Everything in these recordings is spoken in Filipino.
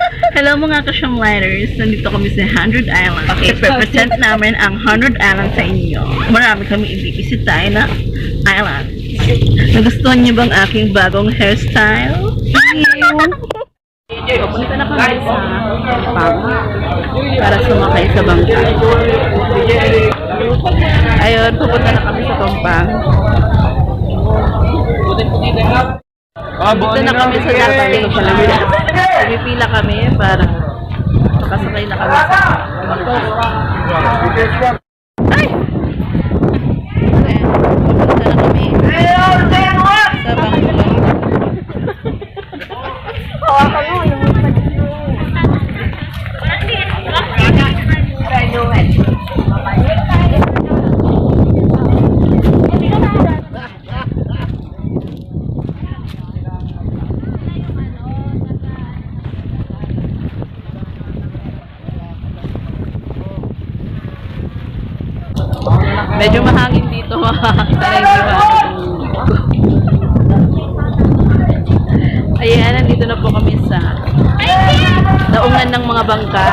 Hello mga ka-Shamlighters! Nandito kami sa 100 Island. I-represent namin ang 100 Island sa inyo. Marami kami ibibisitahin na island. Nagustuhan niyo bang aking bagong hairstyle? Papunta na kami sa Pang para sumakay sa bangka. Ayun, pupunta na kami sa Pampang. Dito na kami sa Dapat Palawias. Pumipila kami para makasakay na kami sa bangka. Ay! Ayan, pupunta na kami sa bangka. Hawakan mo yung Medyo mahangin dito mga ayan, nandito na po kami sa daungan ng mga bangka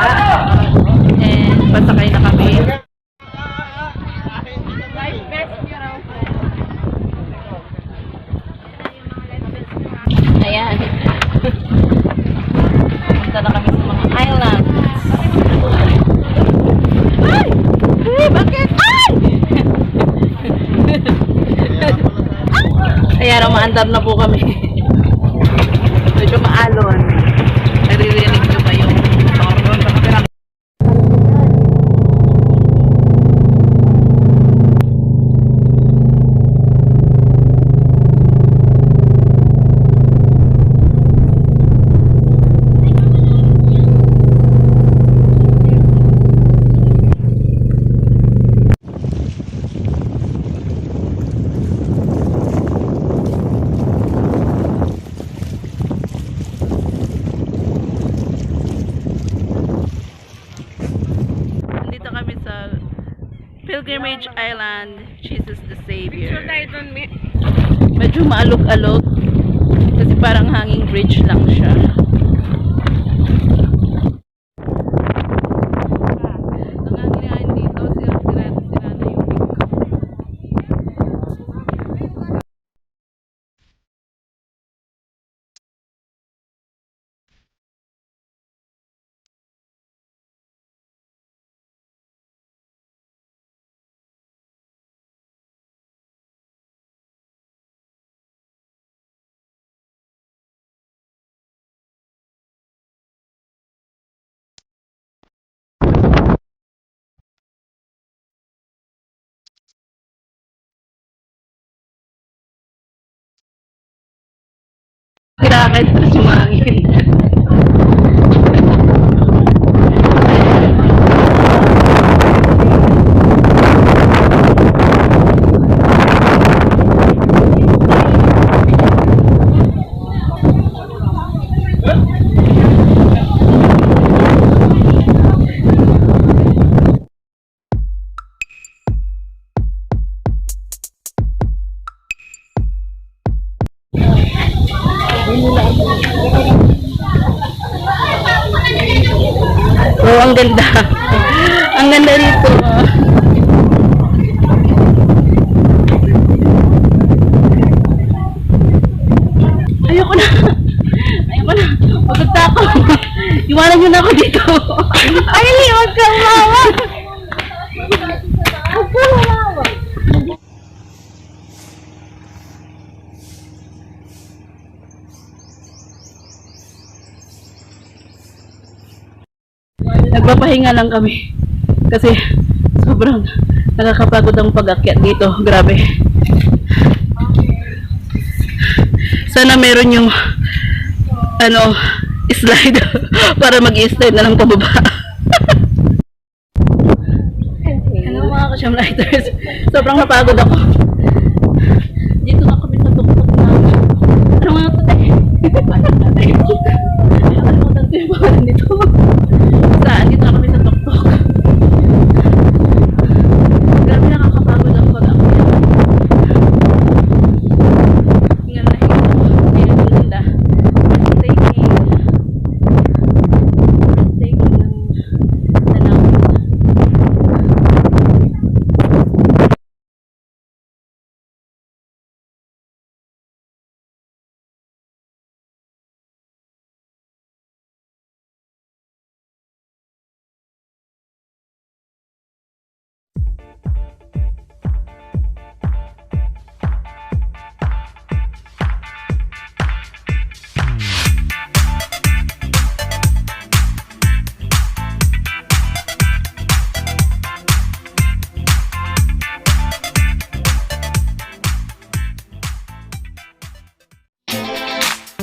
and pasakay na kami. Ayan, punta na kami sa mga islands. Ay! Ay! Bakit? Ay! Ayan, umaandar na po kami. Medyo maalon. Naririnig nyo ba yung motor? Pilgrimage Island, Jesus the Savior. Medyo maalog-alog kasi parang hanging bridge lang siya. Ang hangin dito, sira na yung bingko. Kirakit sa sumangin. Oh, ang ganda. Ang ganda rito. Ayoko na. Pagkata ako. Iwanan nyo na ako dito. Ay, huwag kang mawa. Huwag kang mawa. Nagpapahinga lang kami kasi sobrang nakakapagod ang pag-akyat dito. Grabe. Sana meron yung slide para mag-i-slide na lang pababa. Hello mga ka-Shamlighters. Sobrang napagod ako. Dito na kami sa tuktok na ano mga patay? Nakalimutan ko yung pangalan dito. Dito na kami sa tuktok. Grabe, nakakapagod ang pag-akyat. Tingnan na hito. Ayan, ang ganda. Taking.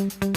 Wow!